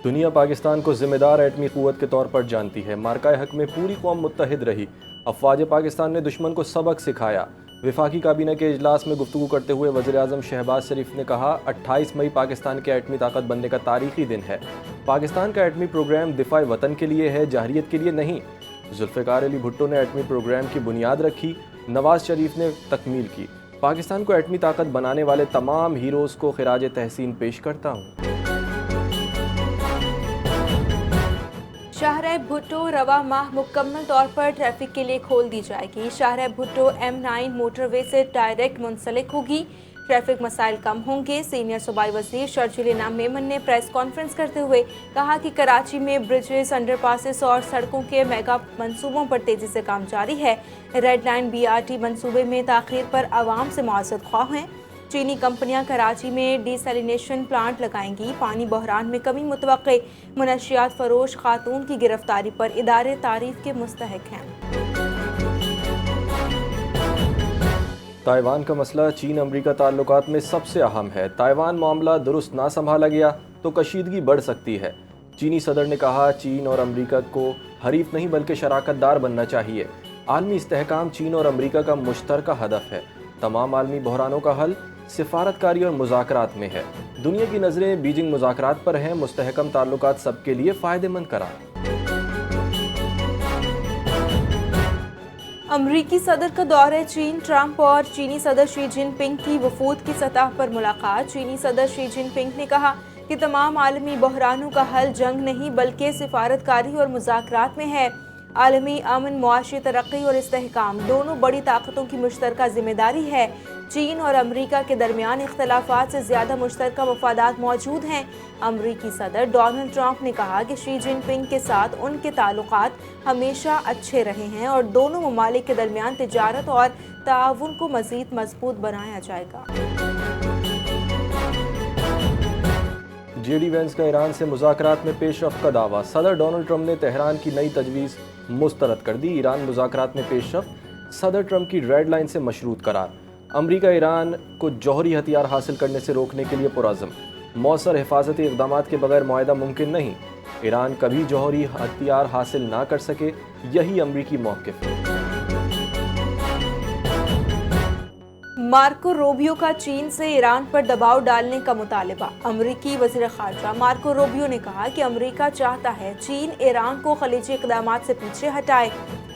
دنیا پاکستان کو ذمہ دار ایٹمی قوت کے طور پر جانتی ہے۔ مارکہ حق میں پوری قوم متحد رہی۔ افواج پاکستان نے دشمن کو سبق سکھایا۔ وفاقی کابینہ کے اجلاس میں گفتگو کرتے ہوئے وزیراعظم شہباز شریف نے کہا 28 مئی پاکستان کے ایٹمی طاقت بننے کا تاریخی دن ہے۔ پاکستان کا ایٹمی پروگرام دفاع وطن کے لیے ہے، جارحیت کے لیے نہیں۔ ذوالفقار علی بھٹو نے ایٹمی پروگرام کی بنیاد رکھی، نواز شریف نے تکمیل کی۔ پاکستان کو ایٹمی طاقت بنانے والے تمام ہیروز کو خراج تحسین پیش کرتا ہوں۔ شاہراہ بھٹو رواں ماہ مکمل طور پر ٹریفک کے لیے کھول دی جائے گی۔ شاہراہ بھٹو M9 موٹر وے سے ڈائریکٹ منسلک ہوگی، ٹریفک مسائل کم ہوں گے۔ سینئر صوبائی وزیر شرجیل انعام میمن نے پریس کانفرنس کرتے ہوئے کہا کہ کراچی میں برجز، انڈر پاسز اور سڑکوں کے میگا منصوبوں پر تیزی سے کام جاری ہے۔ ریڈ لائن BRT منصوبے میں تاخیر پر عوام سے معذرت خواہ ہیں۔ چینی کمپنیاں کراچی میں ڈی سیلینیشن پلانٹ لگائیں گی۔ پانی بحران میں کمی متوقع، منشیات فروش خاتون کی گرفتاری پر ادارے تعریف کے مستحق ہیں۔ تائیوان کا مسئلہ چین امریکہ تعلقات میں سب سے اہم ہے۔ تائیوان معاملہ درست نہ سنبھالا گیا تو کشیدگی بڑھ سکتی ہے۔ چینی صدر نے کہا چین اور امریکہ کو حریف نہیں بلکہ شراکت دار بننا چاہیے۔ عالمی استحکام چین اور امریکہ کا مشترکہ ہدف ہے۔ تمام عالمی بحرانوں کا حل سفارتکاری اور مذاکرات میں ہے۔ دنیا کی نظریں بیجنگ مذاکرات پر ہیں، مستحکم تعلقات سب کے لیے فائدہ مند قرار۔ امریکی صدر کا دورہ چین، ٹرمپ اور چینی صدر شی جن پنگ کی وفود کی سطح پر ملاقات۔ چینی صدر شی جن پنگ نے کہا کہ تمام عالمی بحرانوں کا حل جنگ نہیں بلکہ سفارتکاری اور مذاکرات میں ہے۔ عالمی امن، معاشی ترقی اور استحکام دونوں بڑی طاقتوں کی مشترکہ ذمہ داری ہے۔ چین اور امریکہ کے درمیان اختلافات سے زیادہ مشترکہ مفادات موجود ہیں۔ امریکی صدر ڈونلڈ ٹرمپ نے کہا کہ شی جن پنگ کے ساتھ ان کے تعلقات ہمیشہ اچھے رہے ہیں اور دونوں ممالک کے درمیان تجارت اور تعاون کو مزید مضبوط بنایا جائے گا۔ جے ڈی وینس کا ایران سے مذاکرات میں پیش رفت کا دعویٰ۔ صدر ڈونلڈ ٹرمپ نے تہران کی نئی تجویز مسترد کر دی۔ ایران مذاکرات میں پیش رفت صدر ٹرمپ کی ریڈ لائن سے مشروط قرار۔ امریکہ ایران کو جوہری ہتھیار حاصل کرنے سے روکنے کے لیے پرعزم۔ مؤثر حفاظتی اقدامات کے بغیر معاہدہ ممکن نہیں۔ ایران کبھی جوہری ہتھیار حاصل نہ کر سکے، یہی امریکی موقف ہے۔ مارکو روبیو کا چین سے ایران پر دباؤ ڈالنے کا مطالبہ۔ امریکی وزیر خارجہ مارکو روبیو نے کہا کہ امریکہ چاہتا ہے چین ایران کو خلیجی اقدامات سے پیچھے ہٹائے۔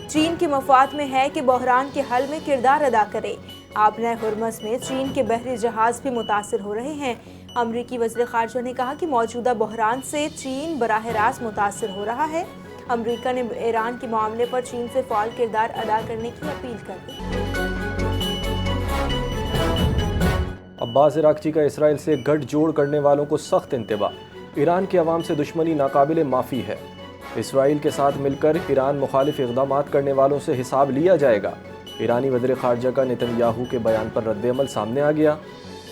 چین کے مفاد میں ہے کہ بحران کے حل میں کردار ادا کرے۔ آبنۂ ہرمز میں چین کے بحری جہاز بھی متاثر ہو رہے ہیں۔ امریکی وزیر خارجہ نے کہا کہ موجودہ بحران سے چین براہ راست متاثر ہو رہا ہے۔ امریکہ نے ایران کے معاملے پر چین سے فعال کردار ادا کرنے کی اپیل کر دی۔ عباس عراقچی کا اسرائیل سے گٹھ جوڑ کرنے والوں کو سخت انتباہ۔ ایران کے عوام سے دشمنی ناقابل معافی ہے۔ اسرائیل کے ساتھ مل کر ایران مخالف اقدامات کرنے والوں سے حساب لیا جائے گا۔ ایرانی وزیر خارجہ کا نتن یاہو کے بیان پر رد عمل سامنے آ گیا۔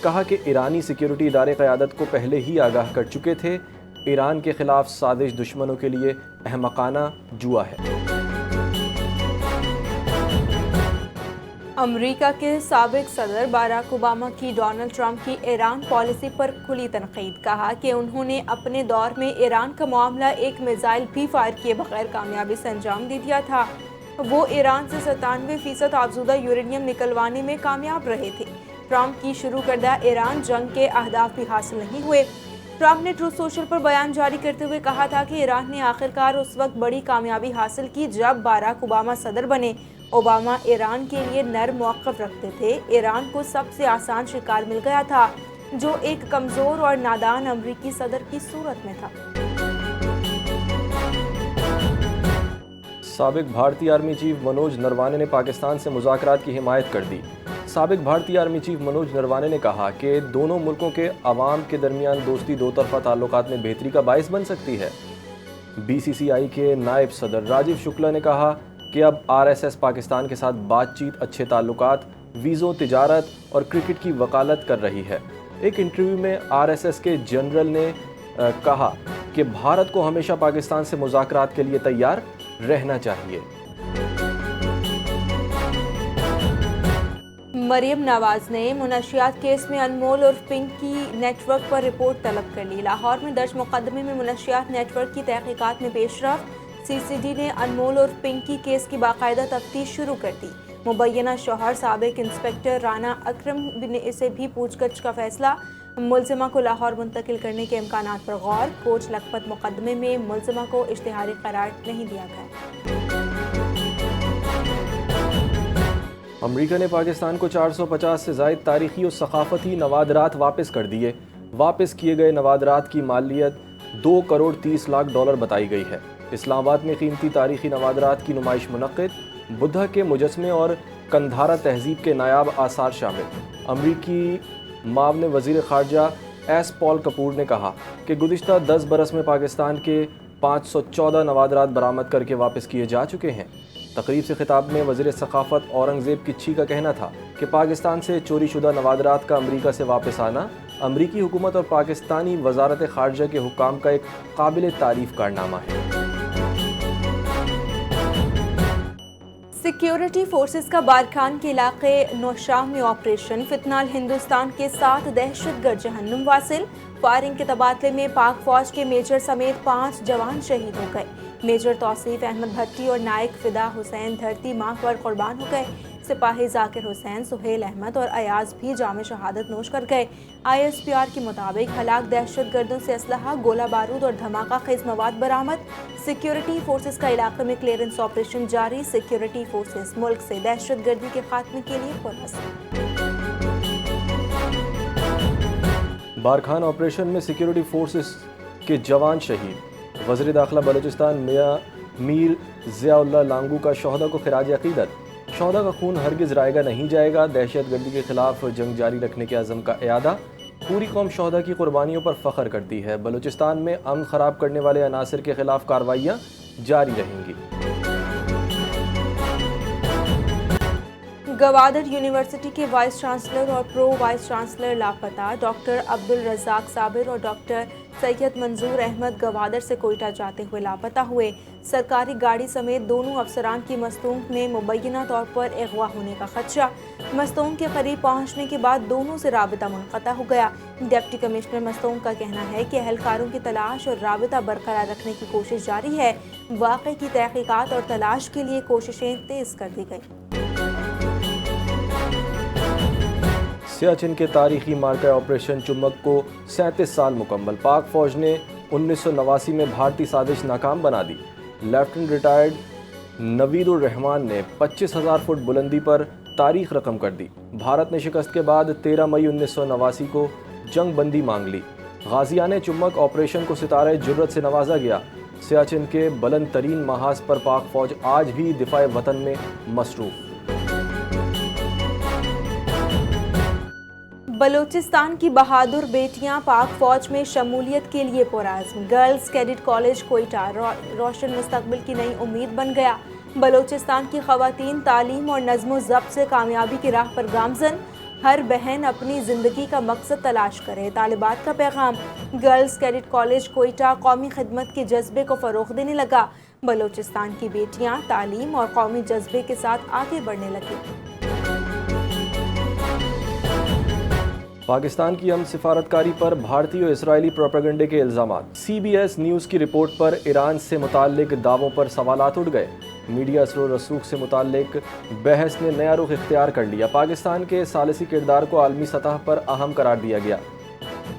کہا کہ ایرانی سیکیورٹی ادارے قیادت کو پہلے ہی آگاہ کر چکے تھے۔ ایران کے خلاف سازش دشمنوں کے لیے احمقانہ جوا ہے۔ امریکہ کے سابق صدر باراک اوباما کی ڈونلڈ ٹرمپ کی ایران پالیسی پر کھلی تنقید۔ کہا کہ انہوں نے اپنے دور میں ایران کا معاملہ ایک میزائل بھی فائر کیے بغیر کامیابی سے انجام دے دیا تھا۔ وہ ایران سے 97% افزودہ یورینیم نکلوانے میں کامیاب رہے تھے۔ ٹرمپ کی شروع کردہ ایران جنگ کے اہداف بھی حاصل نہیں ہوئے۔ ٹرمپ نے ٹروتھ سوشل پر بیان جاری کرتے ہوئے کہا تھا کہ ایران نے آخرکار اس وقت بڑی کامیابی حاصل کی جب باراک اوباما صدر بنے۔ اوباما ایران کے لیے نرم موقف رکھتے تھے۔ ایران کو سب سے آسان شکار مل گیا تھا جو ایک کمزور اور نادان امریکی صدر کی صورت میں تھا۔ سابق بھارتی آرمی چیف منوج نروانے نے پاکستان سے مذاکرات کی حمایت کر دی۔ سابق بھارتی آرمی چیف منوج نروانے نے کہا کہ دونوں ملکوں کے عوام کے درمیان دوستی دو طرفہ تعلقات میں بہتری کا باعث بن سکتی ہے۔ BCCI کے نائب صدر راجیو شکلا نے کہا کہ اب RSS پاکستان کے ساتھ بات چیت، اچھے تعلقات، ویزوں، تجارت اور کرکٹ کی وکالت کر رہی ہے۔ ایک انٹرویو میں RSS کے جنرل نے کہا کہ بھارت کو ہمیشہ پاکستان سے مذاکرات کے لیے تیار رہنا چاہیے۔ مریم نواز نے منشیات کیس میں انمول اور پنکی نیٹ ورک پر رپورٹ طلب کر لی۔ لاہور میں درج مقدمے میں منشیات نیٹ ورک کی تحقیقات میں پیش رفت، سی سی ڈی نے انمول اور پنکی کیس کی باقاعدہ تفتیش شروع کر دی۔ مبینہ شوہر سابق انسپکٹر رانا اکرم نے اسے بھی پوچھ گچھ کا فیصلہ، ملزمہ کو لاہور منتقل کرنے کے امکانات پر غور۔ کوٹ لکھپت مقدمے میں ملزمہ کو اشتہاری قرار نہیں دیا گیا۔ امریکہ نے پاکستان کو 450 سے زائد تاریخی و ثقافتی نوادرات واپس کر دیے۔ واپس کیے گئے نوادرات کی مالیت $2 کروڑ 30 لاکھ بتائی گئی ہے۔ اسلام آباد میں قیمتی تاریخی نوادرات کی نمائش منعقد، بدھا کے مجسمے اور کندھارا تہذیب کے نایاب آثار شامل۔ امریکی معاون وزیر خارجہ ایس پال کپور نے کہا کہ گزشتہ 10 برس میں پاکستان کے 514 نوادرات برآمد کر کے واپس کیے جا چکے ہیں۔ تقریب سے خطاب میں وزیر ثقافت اورنگزیب کچھی کا کہنا تھا کہ پاکستان سے چوری شدہ نوادرات کا امریکہ سے واپس آنا امریکی حکومت اور پاکستانی وزارت خارجہ کے حکام کا ایک قابل تعریف کارنامہ ہے۔ سیکیورٹی فورسز کا بارکھان کے علاقے نوشام میں آپریشن، فتنال ہندوستان کے 7 دہشت گرد جہنم واصل۔ فائرنگ کے تبادلے میں پاک فوج کے میجر سمیت 5 جوان شہید ہو گئے۔ میجر توصیف احمد بھٹی اور نائک فدا حسین دھرتی ماں پر قربان ہو گئے۔ سپاہی ذاکر حسین، سہیل احمد اور ایاز بھی جام شہادت نوش کر گئے۔ آئی ایس پی آر کے مطابق ہلاک دہشت گردوں سے اسلحہ، گولہ بارود اور دھماکہ خیز مواد برآمد۔ سیکیورٹی فورسز کا علاقے میں کلیئرنس آپریشن جاری۔ سیکیورٹی فورسز ملک سے دہشت گردی کے خاتمے کے لیے پرعزم۔ بارکھان آپریشن میں سیکیورٹی فورسز کے جوان شہید۔ وزیر داخلہ بلوچستان میاں میر ضیاء اللہ لانگو کا شہداء کو خراج عقیدت۔ شہداء کا خون ہرگز رائے گا نہیں جائے گا، دہشت گردی کے خلاف جنگ جاری رکھنے کے عزم کا اعادہ۔ پوری قوم شہداء کی قربانیوں پر فخر کرتی ہے۔ بلوچستان میں امن خراب کرنے والے عناصر کے خلاف کارروائیاں جاری رہیں گی۔ گوادر یونیورسٹی کے وائس چانسلر اور پرو وائس چانسلر لاپتہ۔ ڈاکٹر عبدالرزاق صابر اور ڈاکٹر سید منظور احمد گوادر سے کوئٹہ جاتے ہوئے لاپتہ ہوئے۔ سرکاری گاڑی سمیت دونوں افسران کی مستونگ میں مبینہ طور پر اغوا ہونے کا خدشہ۔ مستونگ کے قریب پہنچنے کے بعد دونوں سے رابطہ منقطع ہو گیا۔ ڈپٹی کمشنر مستونگ کا کہنا ہے کہ اہلکاروں کی تلاش اور رابطہ برقرار رکھنے کی کوشش جاری ہے۔ واقعے کی تحقیقات اور تلاش کے لیے کوششیں تیز کر دی گئیں۔ سیاچن کے تاریخی مارکہ آپریشن چمک کو 37 سال مکمل۔ پاک فوج نے 1989 میں بھارتی سازش ناکام بنا دی۔ لیفٹنٹ ریٹائرڈ نوید الرحمان نے 25,000 فٹ بلندی پر تاریخ رقم کر دی۔ بھارت نے شکست کے بعد 13 مئی 1989 کو جنگ بندی مانگ لی۔ غازیان چمک آپریشن کو ستارہ جرت سے نوازا گیا۔ سیاچن کے بلند ترین محاذ پر پاک فوج آج بھی دفاع وطن میں مصروف۔ بلوچستان کی بہادر بیٹیاں پاک فوج میں شمولیت کے لیے پرعزم۔ گرلز کیڈٹ کالج کوئٹہ روشن مستقبل کی نئی امید بن گیا۔ بلوچستان کی خواتین تعلیم اور نظم و ضبط سے کامیابی کی راہ پر گامزن۔ ہر بہن اپنی زندگی کا مقصد تلاش کرے، طالبات کا پیغام۔ گرلز کیڈٹ کالج کوئٹہ قومی خدمت کے جذبے کو فروغ دینے لگا۔ بلوچستان کی بیٹیاں تعلیم اور قومی جذبے کے ساتھ آگے بڑھنے لگیں۔ پاکستان کی امن سفارتکاری پر بھارتی اور اسرائیلی پروپیگنڈے کے الزامات۔ سی بی ایس نیوز کی رپورٹ پر ایران سے متعلق دعووں پر سوالات اٹھ گئے۔ میڈیا اثر و رسوخ سے متعلق بحث نے نیا رخ اختیار کر لیا۔ پاکستان کے ثالثی کردار کو عالمی سطح پر اہم قرار دیا گیا۔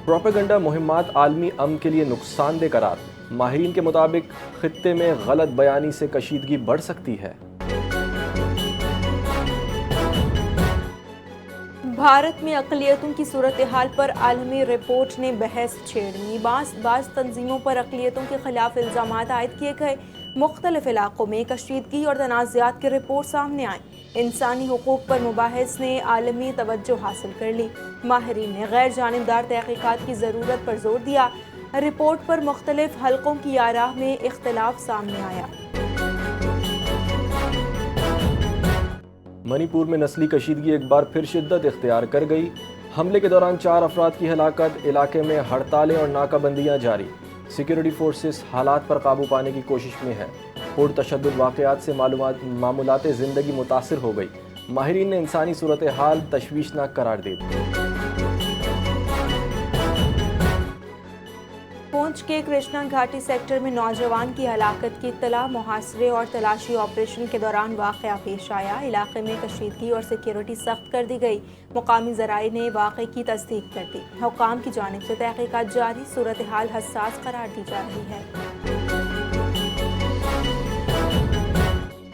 پروپیگنڈا مہمات عالمی امن کے لیے نقصان دہ قرار۔ ماہرین کے مطابق خطے میں غلط بیانی سے کشیدگی بڑھ سکتی ہے۔ بھارت میں اقلیتوں کی صورتحال پر عالمی رپورٹ نے بحث چھیڑ لی۔ بعض تنظیموں پر اقلیتوں کے خلاف الزامات عائد کیے گئے۔ مختلف علاقوں میں کشیدگی اور تنازعات کی رپورٹ سامنے آئیں۔ انسانی حقوق پر مباحث نے عالمی توجہ حاصل کر لی۔ ماہرین نے غیر جانبدار تحقیقات کی ضرورت پر زور دیا۔ رپورٹ پر مختلف حلقوں کی آراء میں اختلاف سامنے آیا۔ منی پور میں نسلی کشیدگی ایک بار پھر شدت اختیار کر گئی۔ حملے کے دوران 4 افراد کی ہلاکت۔ علاقے میں ہڑتالیں اور ناکہ بندیاں جاری۔ سیکیورٹی فورسز حالات پر قابو پانے کی کوشش میں ہے۔ پرتشدد واقعات سے معمولات زندگی متاثر ہو گئی۔ ماہرین نے انسانی صورتحال تشویشناک قرار دے دی۔ پونچھ کے کرشنا گھاٹی سیکٹر میں نوجوان کی ہلاکت کی اطلاع محاصرے اور تلاشی آپریشن کے دوران واقعہ پیش آیا۔ علاقے میں کشیدگی اور سیکیورٹی سخت کر دی گئی۔ مقامی ذرائع نے واقعے کی تصدیق کر دی۔ حکام کی جانب سے تحقیقات جاری، صورتحال حساس قرار دی جا رہی ہے۔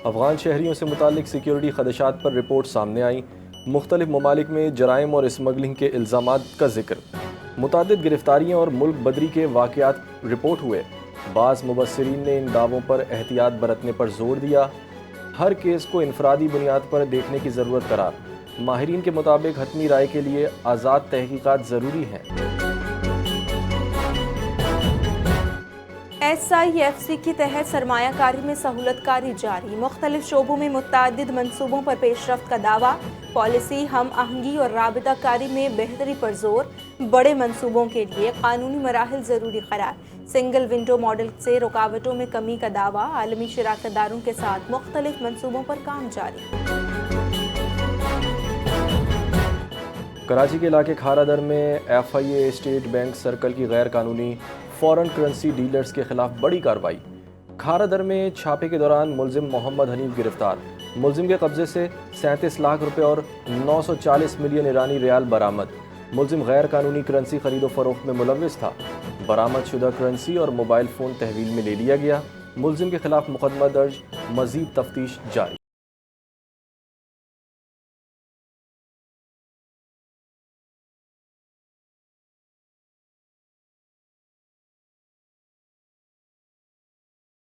افغان شہریوں سے متعلق سیکیورٹی خدشات پر رپورٹ سامنے آئیں۔ مختلف ممالک میں جرائم اور اسمگلنگ کے الزامات کا ذکر۔ متعدد گرفتاریاں اور ملک بدری کے واقعات رپورٹ ہوئے۔ بعض مبصرین نے ان دعووں پر احتیاط برتنے پر زور دیا۔ ہر کیس کو انفرادی بنیاد پر دیکھنے کی ضرورت قرار۔ ماہرین کے مطابق حتمی رائے کے لیے آزاد تحقیقات ضروری ہیں۔ SIFC کی تحت سرمایہ کاری میں سہولت کاری جاری۔ مختلف شعبوں میں متعدد منصوبوں پر پیش رفت کا دعویٰ۔ پالیسی ہم آہنگی اور رابطہ کاری میں بہتری پر زور۔ بڑے منصوبوں کے لیے قانونی مراحل ضروری قرار۔ سنگل ونڈو ماڈل سے رکاوٹوں میں کمی کا دعویٰ۔ عالمی شراکت داروں کے ساتھ مختلف منصوبوں پر کام جاری۔ کراچی کے علاقے کھارا در میں FIA اسٹیٹ بینک سرکل کی غیر قانونی فورن کرنسی ڈیلرز کے خلاف بڑی کارروائی۔ کھارا در میں چھاپے کے دوران ملزم محمد حنیف گرفتار۔ ملزم کے قبضے سے 37 لاکھ روپے اور 940 ملین ایرانی ریال برآمد۔ ملزم غیر قانونی کرنسی خرید و فروخت میں ملوث تھا۔ برآمد شدہ کرنسی اور موبائل فون تحویل میں لے لیا گیا۔ ملزم کے خلاف مقدمہ درج، مزید تفتیش جاری۔